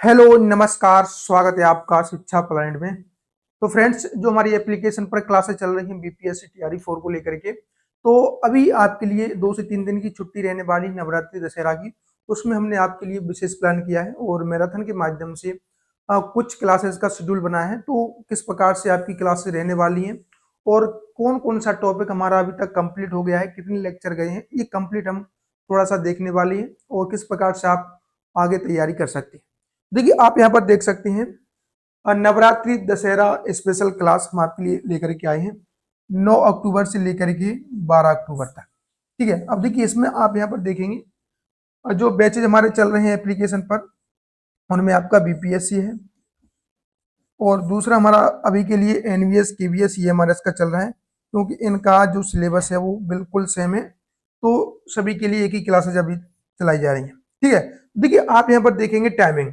Hello नमस्कार, स्वागत है आपका शिक्षा प्लैनेट में। तो फ्रेंड्स, जो हमारी एप्लीकेशन पर क्लासेस चल रही हैं बीपीएससी टीआरई 4 को लेकर के, तो अभी आपके लिए 2 से 3 दिन की छुट्टी रहने वाली नवरात्रि दशहरा की। उसमें हमने आपके लिए विशेष प्लान किया है और मैराथन के माध्यम से कुछ क्लासेस का शेड्यूल बनाया है। तो किस प्रकार से आपकी क्लासेस रहने वाली हैं और कौन कौन सा टॉपिक हमारा अभी तक कंप्लीट हो गया है, कितने लेक्चर गए हैं, ये कंप्लीट हम थोड़ा सा देखने वाले हैं और किस प्रकार से आप आगे तैयारी कर सकते हैं। देखिए, आप यहाँ पर देख सकते हैं नवरात्रि दशहरा स्पेशल क्लास हम आपके लिए लेकर के आए हैं 9 अक्टूबर से लेकर के 12 अक्टूबर तक। ठीक है, अब देखिए इसमें आप यहाँ पर देखेंगे जो बैचेज हमारे चल रहे हैं एप्लीकेशन पर, उनमें आपका बीपीएससी है और दूसरा हमारा अभी के लिए एनवीएस केवीएस ईएमआरएस का चल रहा है, क्योंकि इनका जो सिलेबस है वो बिल्कुल सेम है। तो सभी के लिए एक ही क्लासेज अभी चलाई जा रही है। ठीक है, देखिए आप यहाँ पर देखेंगे टाइमिंग।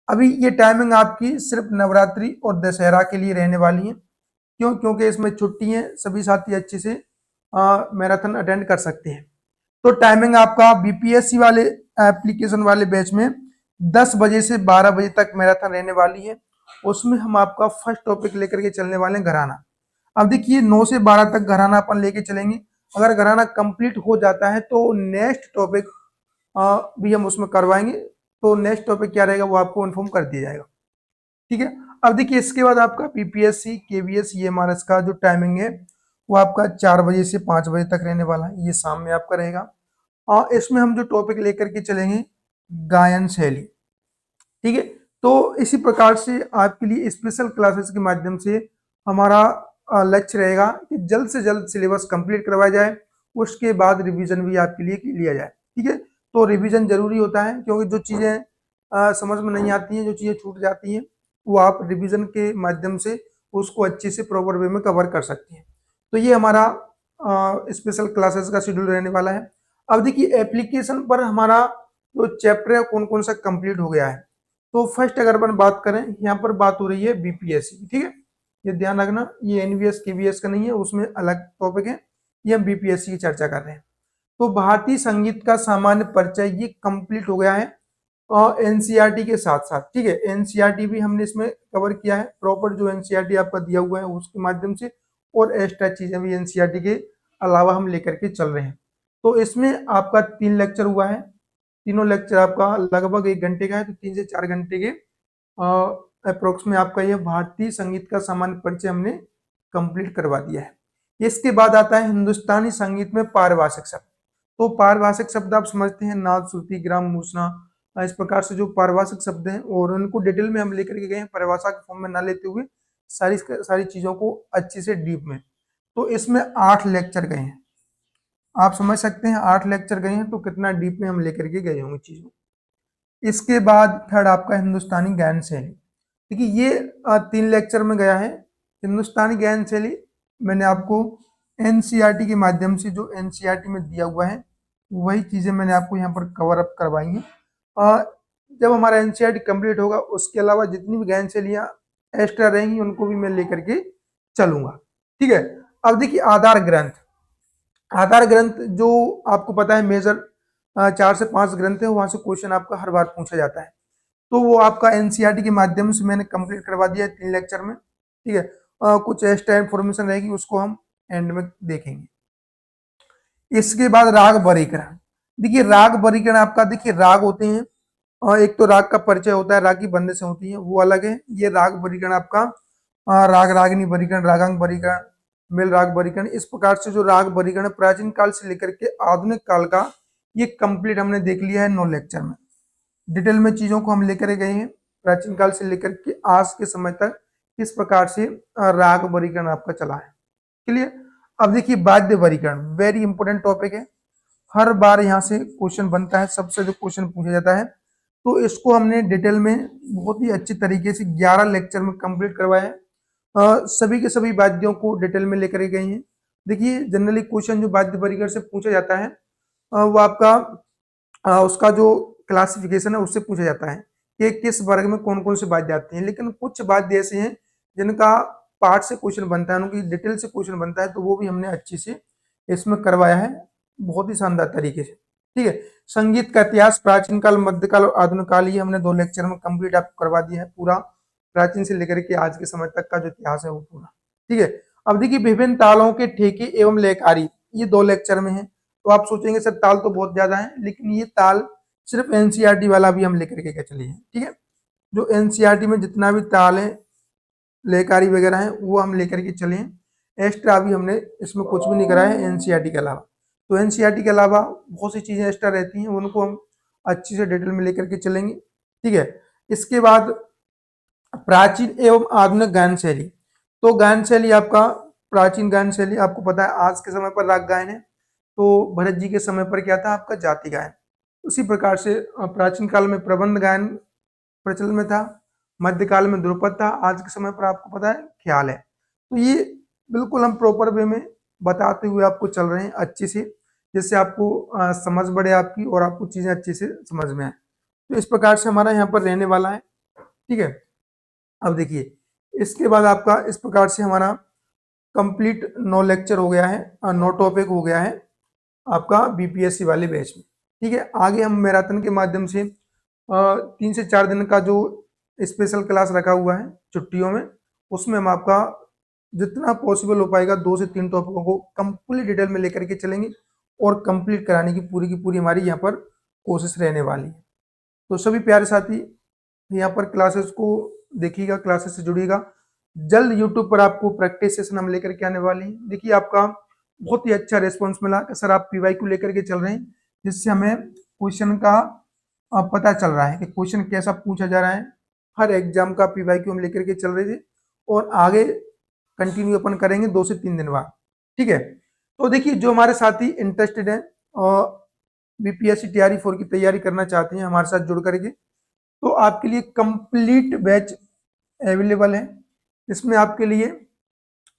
अभी ये टाइमिंग आपकी सिर्फ नवरात्रि और दशहरा के लिए रहने वाली है। क्यों? क्योंकि इसमें छुट्टी है, सभी साथी अच्छे से मैराथन अटेंड कर सकते हैं। तो टाइमिंग आपका बीपीएससी वाले एप्लीकेशन वाले बैच में 10 बजे से 12 बजे तक मैराथन रहने वाली है। उसमें हम आपका फर्स्ट टॉपिक लेकर के चलने वाले हैं घराना। अब देखिए 9 से 12 तक घराना अपन लेके चलेंगे। अगर घराना कंप्लीट हो जाता है तो नेक्स्ट टॉपिक भी हम उसमें करवाएंगे। तो नेक्स्ट टॉपिक क्या रहेगा वो आपको इन्फॉर्म कर दिया जाएगा। ठीक है, अब देखिए इसके बाद आपका पीपीएससी केवीएस ईएमआरएस का जो टाइमिंग है वो आपका 4 बजे से 5 बजे तक रहने वाला है। ये शाम में आपका रहेगा और इसमें हम जो टॉपिक लेकर के चलेंगे गायन शैली। ठीक है, तो इसी प्रकार से आपके लिए स्पेशल क्लासेस के माध्यम से हमारा लक्ष्य रहेगा कि जल्द से जल्द सिलेबस कंप्लीट करवाया जाए, उसके बाद रिवीजन भी आपके लिए लिया जाए। ठीक है, तो रिवीजन जरूरी होता है, क्योंकि जो चीज़ें समझ में नहीं आती हैं, जो चीज़ें छूट जाती हैं, वो आप रिवीजन के माध्यम से उसको अच्छे से प्रॉपर वे में कवर कर सकते हैं। तो ये हमारा स्पेशल क्लासेस का शेड्यूल रहने वाला है। अब देखिए एप्लीकेशन पर हमारा जो चैप्टर है कौन कौन सा कंप्लीट हो गया है। तो फर्स्ट अगर अपन बात करें, यहाँ पर बात हो रही है बीपीएससी की। ठीक है, ये ध्यान रखना, ये एनवीएस केवीएस का नहीं है, उसमें अलग टॉपिक है। ये हम बीपीएससी की चर्चा कर रहे हैं। तो भारतीय संगीत का सामान्य परिचय ये कंप्लीट हो गया है और एनसीईआरटी के साथ साथ। ठीक है, एनसीईआरटी भी हमने इसमें कवर किया है, प्रॉपर जो एनसीईआरटी आपका दिया हुआ है उसके माध्यम से, और एक्स्ट्रा चीजें भी एनसीईआरटी के अलावा हम लेकर के चल रहे हैं। तो इसमें आपका 3 लेक्चर हुआ है। तीनों लेक्चर आपका लगभग 1 घंटे का है, तो 3 से 4 घंटे के अप्रोक्स में आपका यह भारतीय संगीत का सामान्य परिचय हमने कंप्लीट करवा दिया है। इसके बाद आता है हिंदुस्तानी संगीत में पारिभाषिक शब्द। तो पारिभाषिक शब्द आप समझते हैं, नाद, श्रुति, ग्राम, मूसना, इस प्रकार से जो पारिभाषिक शब्द हैं, और उनको डिटेल में हम लेकर के गए हैं, परिभाषा के फॉर्म में ना लेते हुए सारी सारी चीजों को अच्छे से डीप में। तो इसमें 8 लेक्चर गए हैं, आप समझ सकते हैं 8 लेक्चर गए हैं, तो कितना डीप में हम लेकर के गए होंगे चीजों। इसके बाद थर्ड आपका हिंदुस्तानी गायन शैली। देखिए ये 3 लेक्चर में गया है। हिंदुस्तानी गायन शैली मैंने आपको एनसीईआरटी के माध्यम से, जो एनसीईआरटी में दिया हुआ है वही चीजें मैंने आपको यहाँ पर कवर अप करवाई हैं। जब हमारा एनसीईआरटी कंप्लीट होगा उसके अलावा जितनी भी गायन शैलियाँ एक्स्ट्रा रहेंगी उनको भी मैं लेकर के चलूंगा। ठीक है, अब देखिए आधार ग्रंथ। आधार ग्रंथ जो आपको पता है मेजर 4 से 5 ग्रंथ है, वहां से क्वेश्चन आपका हर बार पूछा जाता है। तो वो आपका एनसीईआरटी के माध्यम से मैंने कंप्लीट करवा दिया है 3 लेक्चर में। ठीक है, कुछ एक्स्ट्रा इन्फॉर्मेशन रहेगी उसको हम एंड में देखेंगे। इसके बाद राग वर्गीकरण। देखिए राग वर्गीकरण आपका, देखिए राग होते हैं और एक तो राग का परिचय होता है, राग की बंदिशें होती हैं, वो अलग है। ये राग वर्गीकरण आपका राग रागिनी वर्गीकरण, रागांग वर्गीकरण, मेल राग वर्गीकरण, इस प्रकार से जो राग वर्गीकरण प्राचीन काल से लेकर के आधुनिक काल का, ये कंप्लीट हमने देख लिया है 9 लेक्चर में। डिटेल में चीजों को हम लेकर गए हैं, प्राचीन काल से लेकर के आज के समय तक किस प्रकार से राग वर्गीकरण आपका चला है। क्लियर। अब देखिए वाद्य वर्गीकरण, वेरी इंपॉर्टेंट टॉपिक है, हर बार यहाँ से क्वेश्चन बनता है, सबसे जो क्वेश्चन पूछा जाता है। तो इसको हमने डिटेल में बहुत ही अच्छी तरीके से 11 लेक्चर में कंप्लीट करवाया है। सभी के सभी वाद्यों को डिटेल में लेकर गए हैं। देखिए जनरली क्वेश्चन जो वाद्य वर्गीकरण से पूछा जाता है वो आपका उसका जो क्लासिफिकेशन है उससे पूछा जाता है कि किस वर्ग में कौन कौन से वाद्य आते हैं। लेकिन कुछ वाद्य ऐसे हैं जिनका पार्ट से क्वेश्चन बनता है, उनकी डिटेल से क्वेश्चन बनता है, तो वो भी हमने अच्छे से इसमें करवाया है, बहुत ही शानदार तरीके से। ठीक है। संगीत का इतिहास प्राचीन काल, मध्यकाल और आधुनिक काल, ये हमने 2 लेक्चर में कंप्लीट आपको करवा दिया है, पूरा प्राचीन से लेकर के आज के समय तक का जो इतिहास है वो पूरा। ठीक है। अब देखिए विभिन्न तालों के ठेके एवं लयकारी, ये 2 लेक्चर में है। तो आप सोचेंगे सर ताल तो बहुत ज्यादा है, लेकिन ये ताल सिर्फ एनसीईआरटी वाला भी हम लेकर के चले हैं। ठीक है। जो एनसीईआरटी में जितना भी ताल है, लयकारी वगैरह है, वो हम लेकर के चले हैं। एक्स्ट्रा अभी हमने इसमें कुछ भी नहीं करा है एनसीईआरटी के अलावा। तो एनसीईआरटी के अलावा बहुत सी चीजें एक्स्ट्रा रहती हैं, उनको हम अच्छी से डिटेल में लेकर के चलेंगे। ठीक है। इसके बाद प्राचीन एवं आधुनिक गायन शैली। तो गायन शैली आपका, प्राचीन गायन शैली आपको पता है आज के समय पर राग गायन है, तो भरत जी के समय पर क्या था आपका जाति गायन। उसी प्रकार से प्राचीन काल में प्रबंध गायन प्रचलन में था, मध्यकाल में ध्रुपद था, आज के समय पर आपको पता है ख्याल है। तो ये बिल्कुल हम प्रॉपर वे में बताते हुए आपको चल रहे हैं अच्छे से, जिससे आपको समझ बढ़े आपकी और आपको चीजें अच्छे से समझ में आए। तो इस प्रकार से हमारा यहाँ पर रहने वाला है। ठीक है। अब देखिए इसके बाद आपका इस प्रकार से हमारा कंप्लीट 9 लेक्चर हो गया है, 9 टॉपिक हो गया है आपका बीपीएससी वाले बैच में। ठीक है। आगे हम मैराथन के माध्यम से 3 से 4 दिन का जो स्पेशल क्लास रखा हुआ है छुट्टियों में, उसमें हम आपका जितना पॉसिबल हो पाएगा 2 से 3 टॉपिकों को कंप्लीट डिटेल में लेकर के चलेंगे और कंप्लीट कराने की पूरी हमारी यहाँ पर कोशिश रहने वाली है। तो सभी प्यारे साथी यहाँ पर क्लासेस को देखिएगा, क्लासेस से जुड़िएगा। जल्द यूट्यूब पर आपको प्रैक्टिस सेशन हम लेकर के आने वाले हैं। देखिए आपका बहुत ही अच्छा रिस्पॉन्स मिला कि सर आप पीवाईक्यू लेकर के चल रहे हैं, जिससे हमें क्वेश्चन का पता चल रहा है कि क्वेश्चन कैसा पूछा जा रहा है। हर एग्जाम का पीवाईक्यू हम लेकर के चल रहे थे और आगे कंटिन्यू अपन करेंगे 2 से 3 दिन बाद। ठीक है। तो देखिए जो हमारे साथी इंटरेस्टेड है और बीपीएससी टीआरई 4 की तैयारी करना चाहते हैं हमारे साथ जुड़ करके, तो आपके लिए कंप्लीट बैच अवेलेबल है। इसमें आपके लिए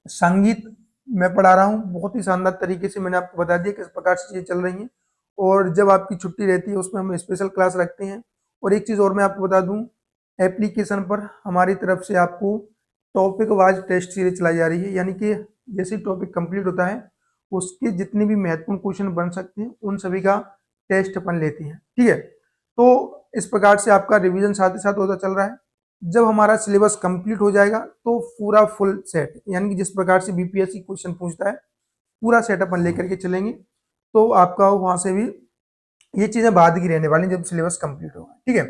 संगीत मैं पढ़ा रहा हूँ, बहुत ही शानदार तरीके से मैंने आपको बता दिया किस प्रकार से चीजें चल रही हैं। और जब आपकी छुट्टी रहती है उसमें हम स्पेशल क्लास रखते हैं। और एक चीज और मैं आपको बता दूं, एप्लीकेशन पर हमारी तरफ से आपको टॉपिक वाइज टेस्ट सीरीज चलाई जा रही है, यानी कि जैसे टॉपिक कंप्लीट होता है उसके जितने भी महत्वपूर्ण क्वेश्चन बन सकते हैं उन सभी का टेस्ट अपन लेते हैं। ठीक है। तो इस प्रकार से आपका रिवीजन साथ ही साथ होता चल रहा है। जब हमारा सिलेबस कंप्लीट हो जाएगा तो पूरा फुल सेट, यानी कि जिस प्रकार से बीपीएससी क्वेश्चन पूछता है पूरा सेट अपन लेकर के चलेंगे, तो आपका वहां से भी ये चीजें बाद की रहने वाली जब सिलेबस कंप्लीट होगा। ठीक है।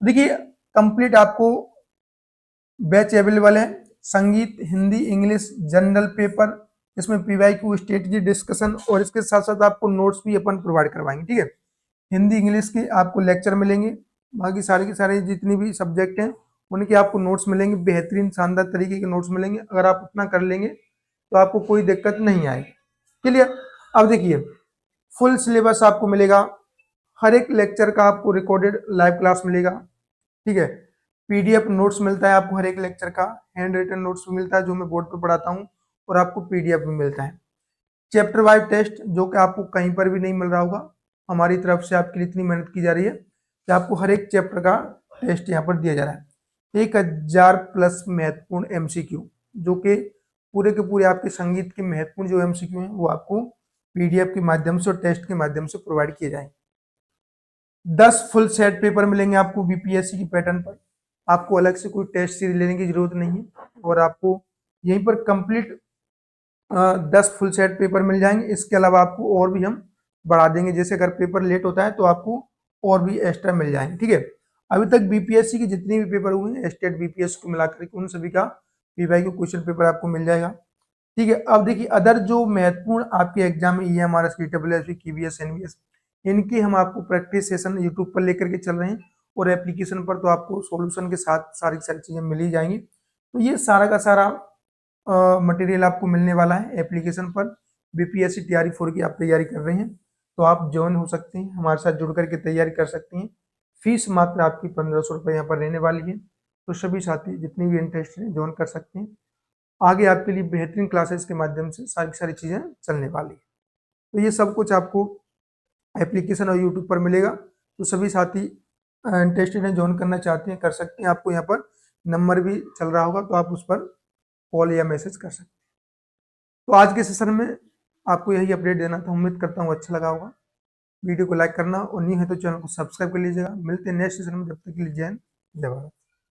देखिए कंप्लीट आपको बैच अवेलेबल है, संगीत, हिंदी, इंग्लिश, जनरल पेपर, इसमें पीवाईक्यू, स्ट्रेटजी डिस्कशन और इसके साथ साथ आपको नोट्स भी अपन प्रोवाइड करवाएंगे। ठीक है। हिंदी इंग्लिश के आपको लेक्चर मिलेंगे, बाकी सारे के सारे जितनी भी सब्जेक्ट हैं उनके आपको नोट्स मिलेंगे, बेहतरीन शानदार तरीके के नोट्स मिलेंगे। अगर आप उतना कर लेंगे तो आपको कोई दिक्कत नहीं आएगी। क्लियर। अब देखिए फुल सिलेबस आपको मिलेगा, हर एक लेक्चर का आपको रिकॉर्डेड लाइव क्लास मिलेगा। ठीक है। पीडीएफ नोट्स मिलता है आपको हर एक लेक्चर का, हैंड रिटन नोट्स भी मिलता है जो मैं बोर्ड पे पढ़ाता हूँ, और आपको पीडीएफ भी मिलता है। चैप्टर वाइज टेस्ट जो कि आपको कहीं पर भी नहीं मिल रहा होगा, हमारी तरफ से आपके लिए इतनी मेहनत की जा रही है कि आपको हर एक चैप्टर का टेस्ट यहाँ पर दिया जा रहा है। 1000 प्लस महत्वपूर्ण एमसीक्यू, जो कि पूरे के पूरे आपके संगीत के महत्वपूर्ण जो एमसीक्यू हैं वो आपको पीडीएफ के माध्यम से और टेस्ट के माध्यम से प्रोवाइड किए जाएंगे। 10 फुल सेट पेपर मिलेंगे आपको बीपीएससी की पैटर्न पर, आपको अलग से कोई टेस्ट सीरीज लेने की जरूरत नहीं है, और आपको यहीं पर कंप्लीट 10 फुल सेट पेपर मिल जाएंगे। इसके अलावा आपको और भी हम बढ़ा देंगे, जैसे अगर पेपर लेट होता है तो आपको और भी एक्स्ट्रा मिल जाएंगे। ठीक है। अभी तक बीपीएससी के जितने भी पेपर हुए हैं स्टेट बीपीएससी को मिलाकर उन सभी का पीवाईक्यू क्वेश्चन पेपर आपको मिल जाएगा। ठीक है। अब देखिए अदर जो महत्वपूर्ण आपके एग्जाम है, ये हमारा सीडब्ल्यूएसबी, केवीएस, एनवीएस, इनकी हम आपको प्रैक्टिस सेशन यूट्यूब पर लेकर के चल रहे हैं, और एप्लीकेशन पर तो आपको सॉल्यूशन के साथ सारी चीजें मिल ही जाएंगी। तो ये सारा का सारा मटेरियल आपको मिलने वाला है एप्लीकेशन पर। बीपीएससी टीआरई 4 की आप तैयारी कर रहे हैं तो आप ज्वाइन हो सकते हैं, हमारे साथ जुड़ करके तैयारी कर सकते हैं। फीस मात्र आपकी 1500 रुपये यहाँ पर रहने वाली है। तो सभी साथी जितनी भी इंटरेस्ट है ज्वाइन कर सकते हैं। आगे आपके लिए बेहतरीन क्लासेस के माध्यम से सारी सारी चीज़ें चलने वाली है। तो ये सब कुछ आपको एप्लीकेशन और यूट्यूब पर मिलेगा। तो सभी साथी इंटरेस्टेड हैं, ज्वाइन करना चाहते हैं, कर सकते हैं। आपको यहाँ पर नंबर भी चल रहा होगा तो आप उस पर कॉल या मैसेज कर सकते हैं। तो आज के सेशन में आपको यही अपडेट देना था, उम्मीद करता हूँ अच्छा लगा होगा। वीडियो को लाइक करना और नहीं है तो चैनल को सब्सक्राइब कर लीजिएगा। मिलते हैं नेक्स्ट सेशन में, जब तक के लिए जय हिंद, जय भारत।